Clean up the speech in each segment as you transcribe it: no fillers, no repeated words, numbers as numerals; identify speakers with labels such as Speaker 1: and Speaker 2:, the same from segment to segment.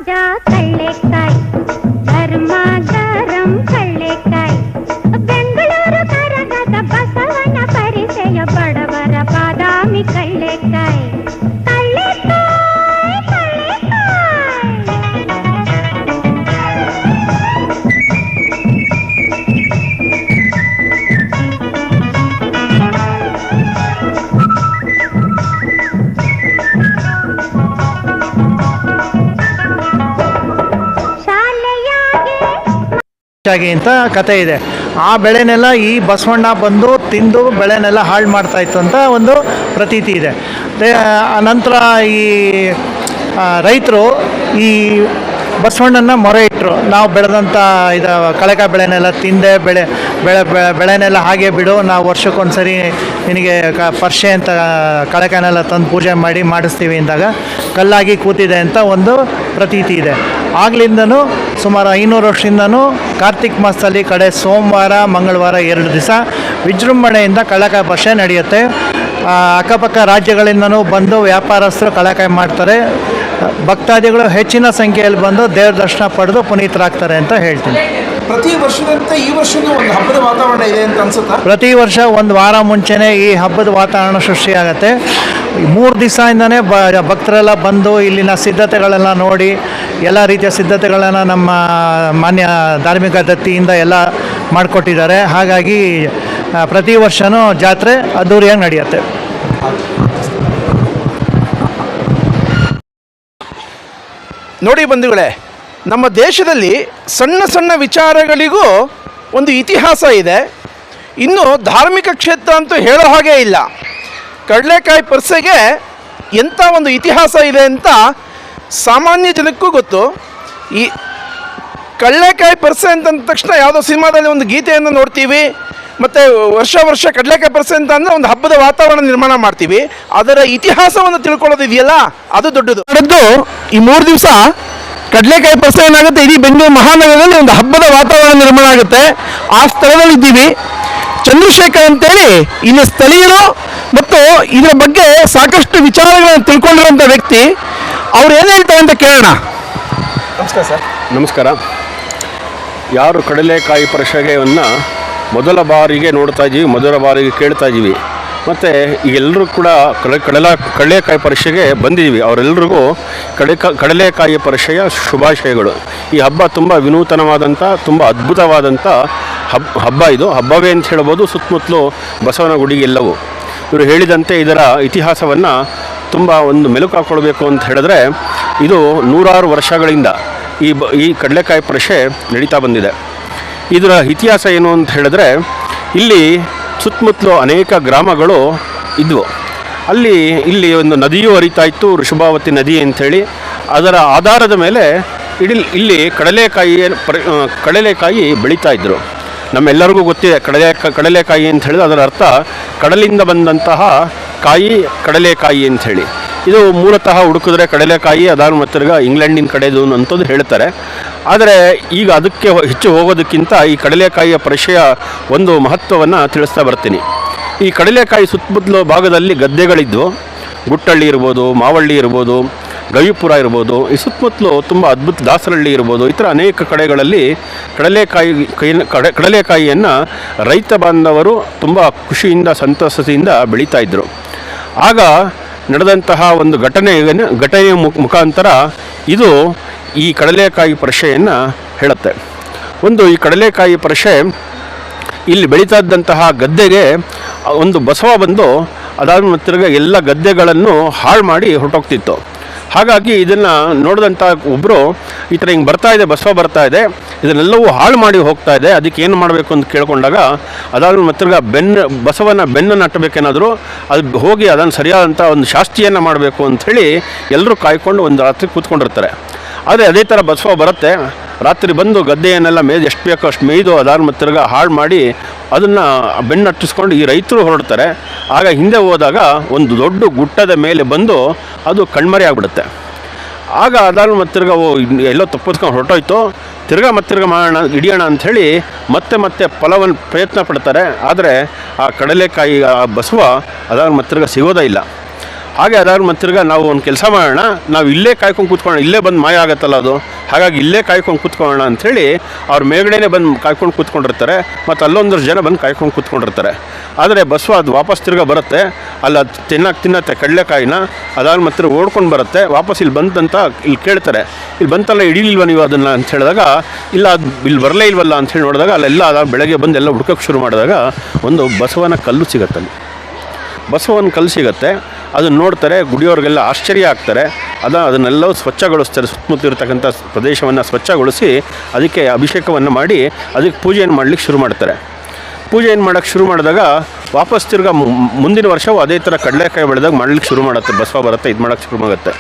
Speaker 1: ತಾಜಾ ಕಳ್ಳೆಕಾಯಿ ಗರ್ಮ ಗರಂ ಕಳ್ಳೆಕಾಯಿ ಬೆಂಗಳೂರು ಕರಗದ ಬಸವನ ಪರಿಚಯ ಬಡವರ ಬಾದಾಮಿ ಕಳ್ಳೆಕಾಯಿ
Speaker 2: ಅಂತ ಕತೆ ಇದೆ. ಆ ಬೆಳೆನೆಲ್ಲ ಈ ಬಸವಣ್ಣ ಬಂದು ತಿಂದು ಬೆಳೆನೆಲ್ಲ ಹಾಳು ಮಾಡ್ತಾ ಇತ್ತು ಅಂತ ಒಂದು ಪ್ರತೀತಿ ಇದೆ. ನಂತರ ಈ ರೈತರು ಈ ಬಸವಣ್ಣನ ಮೊರೆ ಇಟ್ಟರು, ನಾವು ಬೆಳೆದಂಥ ಇದು ಕಳೆಕಾಯಿ ಬೆಳೆನೆಲ್ಲ ತಿಂದೆ ಬೆಳೆನೆಲ್ಲ ಹಾಗೆ ಬಿಡು, ನಾವು ವರ್ಷಕ್ಕೊಂದು ಸರಿ ನಿನಗೆ ಪರ್ಷೆ ಅಂತ ಕಳೆಕಾಯಿನೆಲ್ಲ ತಂದು ಪೂಜೆ ಮಾಡಿಸ್ತೀವಿ ಅಂದಾಗ ಕಲ್ಲಾಗಿ ಕೂತಿದೆ ಅಂತ ಒಂದು ಪ್ರತೀತಿ ಇದೆ. ಆಗ್ಲಿಂದನೂ ಸುಮಾರು 500 ವರ್ಷದಿಂದನೂ ಕಾರ್ತಿಕ್ ಮಾಸದಲ್ಲಿ ಕಡೆ ಸೋಮವಾರ ಮಂಗಳವಾರ 2 ದಿವಸ ವಿಜೃಂಭಣೆಯಿಂದ ಕಳೆಕಾಯಿ ಪರ್ಷೆ ನಡೆಯುತ್ತೆ. ಅಕ್ಕಪಕ್ಕ ರಾಜ್ಯಗಳಿಂದನೂ ಬಂದು ವ್ಯಾಪಾರಸ್ಥರು ಕಳೆಕಾಯಿ ಮಾಡ್ತಾರೆ. ಭಕ್ತಾದಿಗಳು ಹೆಚ್ಚಿನ ಸಂಖ್ಯೆಯಲ್ಲಿ ಬಂದು ದೇವ್ರ ದರ್ಶನ ಪಡೆದು ಪುನೀತರಾಗ್ತಾರೆ ಅಂತ ಹೇಳ್ತೀನಿ.
Speaker 3: ಪ್ರತಿ ವರ್ಷದಂತೆ ಈ ವರ್ಷವೂ ಒಂದು ಹಬ್ಬದ ವಾತಾವರಣ ಇದೆ ಅಂತ ಅನ್ಸುತ್ತಾ?
Speaker 2: ಪ್ರತಿ ವರ್ಷ ಒಂದು ವಾರ ಮುಂಚೆನೇ ಈ ಹಬ್ಬದ ವಾತಾವರಣ ಸೃಷ್ಟಿಯಾಗತ್ತೆ. 3 ದಿವಸದಿಂದನೇ ಭಕ್ತರೆಲ್ಲ ಬಂದು ಇಲ್ಲಿನ ಸಿದ್ಧತೆಗಳೆಲ್ಲ ನೋಡಿ ಎಲ್ಲ ರೀತಿಯ ಸಿದ್ಧತೆಗಳನ್ನು ನಮ್ಮ ಮಾನ್ಯ ಧಾರ್ಮಿಕ ದತ್ತಿಯಿಂದ ಎಲ್ಲ ಮಾಡಿಕೊಟ್ಟಿದ್ದಾರೆ. ಹಾಗಾಗಿ ಪ್ರತಿ ವರ್ಷವೂ ಜಾತ್ರೆ ಅದ್ದೂರಿಯಾಗಿ ನಡೆಯುತ್ತೆ.
Speaker 3: ನೋಡಿ ಬಂಧುಗಳೇ, ನಮ್ಮ ದೇಶದಲ್ಲಿ ಸಣ್ಣ ಸಣ್ಣ ವಿಚಾರಗಳಿಗೂ ಒಂದು ಇತಿಹಾಸ ಇದೆ. ಇನ್ನು ಧಾರ್ಮಿಕ ಕ್ಷೇತ್ರ ಅಂತೂ ಹೇಳೋ ಹಾಗೇ ಇಲ್ಲ. ಕಡಲೆಕಾಯಿ ಪರ್ಸೆಗೆ ಎಂಥ ಒಂದು ಇತಿಹಾಸ ಇದೆ ಅಂತ ಸಾಮಾನ್ಯ ಜನಕ್ಕೂ ಗೊತ್ತು. ಈ ಕಡಲೆಕಾಯಿ ಪರ್ಸೆ ಅಂತಂದ ತಕ್ಷಣ ಯಾವುದೋ ಸಿನಿಮಾದಲ್ಲಿ ಒಂದು ಗೀತೆಯನ್ನು ನೋಡ್ತೀವಿ, ಮತ್ತು ವರ್ಷ ಕಡಲೆಕಾಯಿ ಪರ್ಸೆ ಅಂತ ಅಂದರೆ ಒಂದು ಹಬ್ಬದ ವಾತಾವರಣ ನಿರ್ಮಾಣ ಮಾಡ್ತೀವಿ. ಅದರ ಇತಿಹಾಸವನ್ನು ತಿಳ್ಕೊಳ್ಳೋದಿದೆಯಲ್ಲ, ಅದು ದೊಡ್ಡದು. ಈ 3 ದಿವಸ ಕಡಲೆಕಾಯಿ ಪರ್ಸೆ ಏನಾಗುತ್ತೆ, ಇಡೀ ಬೆಂಗಳೂರು ಮಹಾನಗರದಲ್ಲಿ ಒಂದು ಹಬ್ಬದ ವಾತಾವರಣ ನಿರ್ಮಾಣ ಆಗುತ್ತೆ. ಆ ಸ್ಥಳದಲ್ಲಿ ಇದ್ದೀವಿ. ಚಂದ್ರಶೇಖರ್ ಅಂತೇಳಿ ಇಲ್ಲಿ ಸ್ಥಳೀಯರು ಮತ್ತು ಇದರ ಬಗ್ಗೆ ಸಾಕಷ್ಟು ವಿಚಾರಗಳನ್ನು ತಿಳ್ಕೊಂಡಿರುವಂಥ ವ್ಯಕ್ತಿ. ಅವ್ರು ಏನು ಹೇಳ್ತಾರೆ ಅಂತ ಕೇಳೋಣ. ನಮಸ್ಕಾರ ಸರ್.
Speaker 4: ನಮಸ್ಕಾರ. ಯಾರು ಕಡಲೆಕಾಯಿ ಪರ್ಷೆಯನ್ನು ಮೊದಲ ಬಾರಿಗೆ ನೋಡ್ತಾ ಇದ್ದೀವಿ, ಮೊದಲ ಬಾರಿಗೆ ಕೇಳ್ತಾ ಇದ್ದೀವಿ, ಮತ್ತು ಎಲ್ಲರೂ ಕೂಡ ಕಡಲೆಕಾಯಿ ಪರ್ಷೆಗೆ ಬಂದಿದ್ದೀವಿ. ಅವರೆಲ್ಲರಿಗೂ ಕಡಲೆಕಾಯಿ ಪರ್ಷೆಯ ಶುಭಾಶಯಗಳು. ಈ ಹಬ್ಬ ತುಂಬ ವಿನೂತನವಾದಂಥ, ತುಂಬ ಅದ್ಭುತವಾದಂಥ ಹಬ್ಬ ಇದು. ಹಬ್ಬವೇ ಅಂತ ಹೇಳ್ಬೋದು. ಸುತ್ತಮುತ್ತಲು ಬಸವನ ಗುಡಿ ಎಲ್ಲವೂ. ಇವರು ಹೇಳಿದಂತೆ ಇದರ ಇತಿಹಾಸವನ್ನು ತುಂಬ ಒಂದು ಮೆಲುಕು ಹಾಕ್ಕೊಳ್ಬೇಕು ಅಂತ ಹೇಳಿದ್ರೆ, ಇದು 100 ವರ್ಷಗಳಿಂದ ಈ ಕಡಲೆಕಾಯಿ ಪರ್ಷೆ ನಡೀತಾ ಬಂದಿದೆ. ಇದರ ಇತಿಹಾಸ ಏನು ಅಂತ ಹೇಳಿದ್ರೆ, ಇಲ್ಲಿ ಸುತ್ತಮುತ್ತಲು ಅನೇಕ ಗ್ರಾಮಗಳು ಇದ್ವು. ಇಲ್ಲಿ ಒಂದು ನದಿಯೂ ಹರಿತಾ ಇತ್ತು, ಋಷಭಾವತಿ ನದಿ ಅಂಥೇಳಿ. ಅದರ ಆಧಾರದ ಮೇಲೆ ಇಲ್ಲಿ ಕಡಲೆಕಾಯಿ ಬೆಳೀತಾ ಇದ್ದರು. ನಮ್ಮೆಲ್ಲರಿಗೂ ಗೊತ್ತಿದೆ ಕಡಲೆಕಾಯಿ ಅಂತ ಹೇಳಿದ್ರೆ ಅದರ ಅರ್ಥ ಕಡಲಿಂದ ಬಂದಂತಹ ಕಡಲೆಕಾಯಿ ಅಂಥೇಳಿ. ಇದು ಮೂಲತಃ ಹುಡುಕಿದ್ರೆ ಕಡಲೆಕಾಯಿ ಅದಾದ ಮತ್ತಿರ್ಗ ಇಂಗ್ಲೆಂಡಿನ ಕಡೆದು ಅಂತಂದು ಹೇಳ್ತಾರೆ. ಆದರೆ ಈಗ ಅದಕ್ಕೆ ಹೆಚ್ಚು ಹೋಗೋದಕ್ಕಿಂತ ಈ ಕಡಲೆಕಾಯಿಯ ಪರ್ಷೆಯ ಒಂದು ಮಹತ್ವವನ್ನು ತಿಳಿಸ್ತಾ ಬರ್ತೀನಿ. ಈ ಕಡಲೆಕಾಯಿ ಸುತ್ತಮುತ್ತಲು ಭಾಗದಲ್ಲಿ ಗದ್ದೆಗಳಿದ್ವು. ಗುಟ್ಟಳ್ಳಿ ಇರ್ಬೋದು, ಮಾವಳ್ಳಿ ಇರ್ಬೋದು, ಗವಿಪುರ ಇರ್ಬೋದು, ಈ ಸುತ್ತಮುತ್ತಲು ತುಂಬ ಅದ್ಭುತ ದಾಸರಹಳ್ಳಿ ಇರ್ಬೋದು, ಈ ಥರ ಅನೇಕ ಕಡೆಗಳಲ್ಲಿ ಕಡಲೆಕಾಯಿಯನ್ನು ರೈತ ಬಾಂಧವರು ತುಂಬ ಖುಷಿಯಿಂದ ಸಂತಸದಿಂದ ಬೆಳೀತಾಯಿದ್ರು. ಆಗ ನಡೆದಂತಹ ಒಂದು ಘಟನೆಯ ಮುಖಾಂತರ ಇದು ಈ ಕಡಲೆಕಾಯಿ ಪರ್ಷೆಯನ್ನು ಹೇಳುತ್ತೆ. ಈ ಕಡಲೆಕಾಯಿ ಪರ್ಷೆ ಇಲ್ಲಿ ಬೆಳೀತಾ ಇದ್ದಂತಹ ಗದ್ದೆಗೆ ಒಂದು ಬಸವ ಬಂದು ಅದಾದ ಮತ್ತಿರ್ಗ ಎಲ್ಲ ಗದ್ದೆಗಳನ್ನು ಹಾಳು ಮಾಡಿ ಹೊರಟೋಗ್ತಿತ್ತು. ಹಾಗಾಗಿ ಇದನ್ನು ನೋಡಿದಂಥ ಒಬ್ಬರು ಈ ಥರ ಹಿಂಗೆ ಬಸವ ಬರ್ತಾ ಇದೆ, ಇದನ್ನೆಲ್ಲವೂ ಹಾಳು ಮಾಡಿ ಹೋಗ್ತಾ ಇದೆ, ಅದಕ್ಕೆ ಏನು ಮಾಡಬೇಕು ಅಂತ ಕೇಳ್ಕೊಂಡಾಗ ಅದಾದ ಮತ್ತಿರ್ಗ ಬಸವನ ಬೆನ್ನನ್ನು ಅಟ್ಟಬೇಕೇನಾದರೂ ಅದು ಹೋಗಿ ಅದನ್ನು ಸರಿಯಾದಂಥ ಒಂದು ಶಾಸ್ತಿಯನ್ನು ಮಾಡಬೇಕು ಅಂಥೇಳಿ ಎಲ್ಲರೂ ಕಾಯ್ಕೊಂಡು ಒಂದು ರಾತ್ರಿ ಕೂತ್ಕೊಂಡಿರ್ತಾರೆ. ಆದರೆ ಅದೇ ಥರ ಬಸವ ಬರುತ್ತೆ, ರಾತ್ರಿ ಬಂದು ಗದ್ದೆಯನ್ನೆಲ್ಲ ಎಷ್ಟು ಬೇಕೋ ಅಷ್ಟು ಮೇಯ್ದು ಅದಾದ ಮತ್ತಿರ್ಗ ಹಾಳು ಮಾಡಿ ಅದನ್ನು ಬೆನ್ನಟ್ಟಿಸ್ಕೊಂಡು ಈ ರೈತರು ಹೊರಡ್ತಾರೆ. ಆಗ ಹಿಂದೆ ಹೋದಾಗ ಒಂದು ದೊಡ್ಡ ಗುಟ್ಟದ ಮೇಲೆ ಬಂದು ಅದು ಕಣ್ಮರೆ ಆಗಿಬಿಡುತ್ತೆ. ಆಗ ಅದಾದ ಮತ್ತಿರ್ಗ ಎಲ್ಲೋ ತಪ್ಪಿಸ್ಕೊಂಡು ಹೊರಟೋಯ್ತು, ಮತ್ತಿರ್ಗ ಮಾಡೋಣ ಹಿಡಿಯೋಣ ಅಂಥೇಳಿ ಮತ್ತೆ ಪ್ರಯತ್ನ ಪಡ್ತಾರೆ. ಆದರೆ ಆ ಕಡಲೆಕಾಯಿ ಆ ಬಸವ ಅದಾದ ಮತ್ತಿರ್ಗ ಸಿಗೋದೇ ಇಲ್ಲ. ಹಾಗೆ ಅದಾದ ಮತ್ತೆ ನಾವು ಒಂದು ಕೆಲಸ ಮಾಡೋಣ, ನಾವು ಇಲ್ಲೇ ಕಾಯ್ಕೊಂಡು ಕೂತ್ಕೊಳ್ಳೋಣ, ಇಲ್ಲೇ ಬಂದು ಮಾಯ ಆಗುತ್ತಲ್ಲ ಅದು, ಹಾಗಾಗಿ ಇಲ್ಲೇ ಕಾಯ್ಕೊಂಡು ಕೂತ್ಕೊಳ್ಳೋಣ ಅಂಥೇಳಿ ಅವ್ರ ಮೇಲ್ಗಡೆನೇ ಬಂದು ಕಾಯ್ಕೊಂಡು ಕೂತ್ಕೊಂಡಿರ್ತಾರೆ. ಮತ್ತು ಅಲ್ಲೊಂದಷ್ಟು ಜನ ಬಂದು ಕಾಯ್ಕೊಂಡು ಕೂತ್ಕೊಂಡಿರ್ತಾರೆ. ಆದರೆ ಬಸವ ಅದು ವಾಪಸ್ ತಿರ್ಗಾ ಬರುತ್ತೆ, ಅಲ್ಲಿ ಅದು ತಿನ್ನತ್ತೆ ಕಡಲೆಕಾಯಿನ. ಅದಾದ ಮತ್ತೆ ಓಡ್ಕೊಂಡು ಬರುತ್ತೆ, ವಾಪಸ್ ಇಲ್ಲಿ ಬಂತಂತ ಇಲ್ಲಿ ಕೇಳ್ತಾರೆ, ಇಲ್ಲಿ ಬಂತಲ್ಲ ಹಿಡಿಲಿಲ್ವ ನೀವು ಅದನ್ನು ಅಂತ ಹೇಳಿದಾಗ, ಇಲ್ಲ ಅದು ಇಲ್ಲಿ ಬರಲೇ ಇಲ್ವಲ್ಲ ಅಂಥೇಳಿ ನೋಡಿದಾಗ ಅಲ್ಲೆಲ್ಲ ಅದಾಗ ಬೆಳಗ್ಗೆ ಬಂದು ಎಲ್ಲ ಹುಡ್ಕೋಕ್ಕೆ ಶುರು ಮಾಡಿದಾಗ ಒಂದು ಬಸವನ ಕಲ್ಲು ಸಿಗತ್ತಲ್ಲಿ. ಬಸವನ ಕಲ್ಲು ಸಿಗುತ್ತೆ, ಅದನ್ನು ನೋಡ್ತಾರೆ, ಗುಡಿಯವ್ರಿಗೆಲ್ಲ ಆಶ್ಚರ್ಯ ಆಗ್ತಾರೆ. ಅದನ್ನೆಲ್ಲವೂ ಸ್ವಚ್ಛಗೊಳಿಸ್ತಾರೆ, ಸುತ್ತಮುತ್ತ ಇರತಕ್ಕಂಥ ಪ್ರದೇಶವನ್ನು ಸ್ವಚ್ಛಗೊಳಿಸಿ ಅದಕ್ಕೆ ಅಭಿಷೇಕವನ್ನು ಮಾಡಿ ಅದಕ್ಕೆ ಪೂಜೆಯನ್ನು ಮಾಡಲಿಕ್ಕೆ ಶುರು ಮಾಡ್ತಾರೆ. ಪೂಜೆಯನ್ನು ಮಾಡೋಕ್ಕೆ ಶುರು ಮಾಡಿದಾಗ ವಾಪಸ್ ತಿರ್ಗಾ ಮುಂದಿನ ವರ್ಷವೂ ಅದೇ ಥರ ಕಡಲೆಕಾಯಿ ಬೆಳೆದಾಗ ಮಾಡಲಿಕ್ಕೆ ಶುರು ಮಾಡುತ್ತೆ. ಬಸವ ಬರುತ್ತೆ, ಇದು ಮಾಡೋಕ್ಕೆ ಶುರು ಆಗುತ್ತೆ,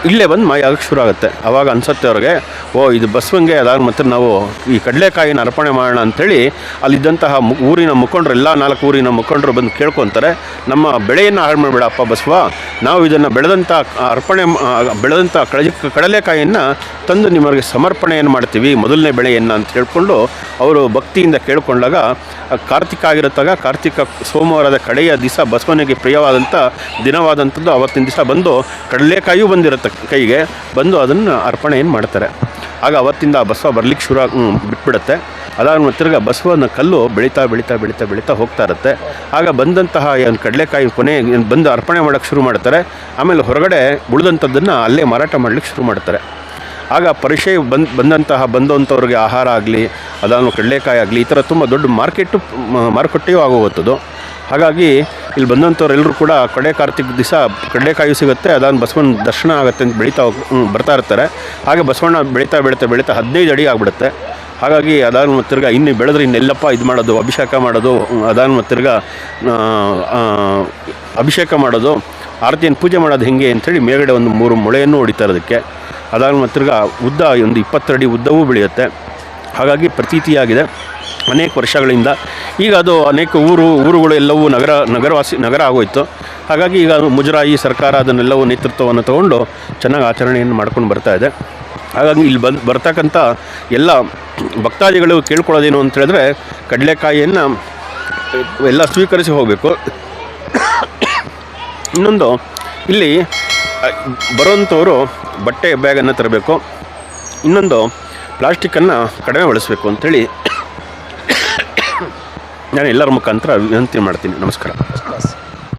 Speaker 4: ಇಲ್ಲೇ ಬಂದು ಮಾಯ ಆಗಕ್ಕೆ ಶುರು ಆಗುತ್ತೆ. ಆವಾಗ ಅನಿಸುತ್ತೆ ಅವ್ರಿಗೆ, ಇದು ಬಸವಂಗೆ ಅದಾದ ಮತ್ತೆ ನಾವು ಈ ಕಡಲೆಕಾಯಿನ ಅರ್ಪಣೆ ಮಾಡೋಣ ಅಂಥೇಳಿ ಅಲ್ಲಿದ್ದಂತಹ ಊರಿನ ಮುಖಂಡರು, ಎಲ್ಲ 4 ಊರಿನ ಮುಖಂಡರು ಬಂದು ಕೇಳ್ಕೊತಾರೆ, ನಮ್ಮ ಬೆಳೆಯನ್ನು ಹಾಳು ಮಾಡಿಬಿಡಪ್ಪ ಬಸವ, ನಾವು ಇದನ್ನು ಬೆಳೆದಂಥ ಕಡಲೆಕಾಯಿಯನ್ನು ತಂದು ನಿಮಗೆ ಸಮರ್ಪಣೆಯನ್ನು ಮಾಡ್ತೀವಿ, ಮೊದಲನೇ ಬೆಳೆಯನ್ನು ಅಂತ ಹೇಳ್ಕೊಂಡು ಅವರು ಭಕ್ತಿಯಿಂದ ಕೇಳ್ಕೊಂಡಾಗ ಕಾರ್ತಿಕ ಆಗಿರುತ್ತಾಗ, ಕಾರ್ತಿಕ ಸೋಮವಾರದ ಕಡೆಯ ದಿವಸ ಬಸವನಿಗೆ ಪ್ರಿಯವಾದಂಥ ದಿನವಾದಂಥದ್ದು ಅವತ್ತಿನ ದಿವಸ ಬಂದು ಕಡಲೆಕಾಯಿಯೂ ಬಂದಿರುತ್ತೆ ಕೈಗೆ, ಬಂದು ಅದನ್ನು ಅರ್ಪಣೆಯನ್ನು ಮಾಡ್ತಾರೆ. ಆಗ ಅವತ್ತಿಂದ ಬಸವ ಬರಲಿಕ್ಕೆ ಬಿಟ್ಬಿಡುತ್ತೆ. ಅದಾದ ತಿರ್ಗ ಬಸವನ ಕಲ್ಲು ಬೆಳೀತಾ ಹೋಗ್ತಾ ಇರುತ್ತೆ. ಆಗ ಬಂದಂತಹ ಏನು ಕಡಲೆಕಾಯಿ ಕೊನೆ ಬಂದು ಅರ್ಪಣೆ ಮಾಡೋಕ್ಕೆ ಶುರು ಮಾಡ್ತಾರೆ. ಆಮೇಲೆ ಹೊರಗಡೆ ಉಳಿದಂಥದ್ದನ್ನು ಅಲ್ಲೇ ಮಾರಾಟ ಮಾಡಲಿಕ್ಕೆ ಶುರು ಮಾಡ್ತಾರೆ. ಆಗ ಪರಿಚಯ ಬಂದಂಥವ್ರಿಗೆ ಆಹಾರ ಆಗಲಿ, ಅದಾದ ಕಡಲೆಕಾಯಿ ಆಗಲಿ, ಈ ಥರ ತುಂಬ ದೊಡ್ಡ ಮಾರುಕಟ್ಟೆಯೂ ಆಗೋಗುತ್ತದು. ಹಾಗಾಗಿ ಇಲ್ಲಿ ಬಂದಂಥವ್ರೆಲ್ಲರೂ ಕೂಡ ಕಾರ್ತಿಕ ದಿವಸ ಕಡಲೆಕಾಯಿ ಸಿಗುತ್ತೆ, ಅದಾದ ಬಸವನ ದರ್ಶನ ಆಗುತ್ತೆ ಅಂತ ಬರ್ತಾ ಇರ್ತಾರೆ. ಹಾಗೆ ಬಸವಣ್ಣ ಬೆಳೀತಾ 15 ಅಡಿ ಆಗಿಬಿಡುತ್ತೆ. ಹಾಗಾಗಿ ಅದಾದ ತಿರ್ಗ ಇನ್ನು ಬೆಳೆದ್ರೆ ಇನ್ನೆಲ್ಲಪ್ಪ ಇದು ಮಾಡೋದು, ಅಭಿಷೇಕ ಮಾಡೋದು, ಅದಾದ ತಿರ್ಗ ಅಭಿಷೇಕ ಮಾಡೋದು, ಆರತಿಯನ್ನು ಪೂಜೆ ಮಾಡೋದು ಹೆಂಗೆ ಅಂಥೇಳಿ ಮೇಲ್ಗಡೆ ಒಂದು 3 ಮೊಳೆಯನ್ನು ಹೊಡಿತಾರೆ ಅದಕ್ಕೆ. ಅದಾದ ತಿರ್ಗ ಉದ್ದ ಒಂದು 20 ಅಡಿ ಉದ್ದವೂ ಬೆಳೆಯುತ್ತೆ. ಹಾಗಾಗಿ ಪ್ರತೀತಿಯಾಗಿದೆ ಅನೇಕ ವರ್ಷಗಳಿಂದ. ಈಗ ಅದು ಅನೇಕ ಊರುಗಳು ಎಲ್ಲವೂ ನಗರ ಆಗೋಯ್ತು. ಹಾಗಾಗಿ ಈಗ ಮುಜರಾಯಿ ಸರ್ಕಾರ ಅದನ್ನೆಲ್ಲವೂ ನೇತೃತ್ವವನ್ನು ತಗೊಂಡು ಚೆನ್ನಾಗಿ ಆಚರಣೆಯನ್ನು ಮಾಡ್ಕೊಂಡು ಬರ್ತಾ ಇದೆ. ಹಾಗಾಗಿ ಇಲ್ಲಿ ಬರ್ತಕ್ಕಂಥ ಎಲ್ಲ ಭಕ್ತಾದಿಗಳು ಕೇಳ್ಕೊಳ್ಳೋದೇನು ಅಂತ ಹೇಳಿದ್ರೆ, ಕಡಲೆಕಾಯಿಯನ್ನು ಎಲ್ಲ ಸ್ವೀಕರಿಸಿ ಹೋಗಬೇಕು. ಇನ್ನೊಂದು, ಇಲ್ಲಿ ಬರೋಂಥವರು ಬಟ್ಟೆ ಬ್ಯಾಗನ್ನು ತರಬೇಕು. ಇನ್ನೊಂದು, ಪ್ಲಾಸ್ಟಿಕ್ಕನ್ನು ಕಡಿಮೆ ಬಳಸಬೇಕು ಅಂಥೇಳಿ ನಾನು ಎಲ್ಲರ ಮುಖಾಂತರ ವಿನಂತಿ ಮಾಡ್ತೀನಿ. ನಮಸ್ಕಾರ.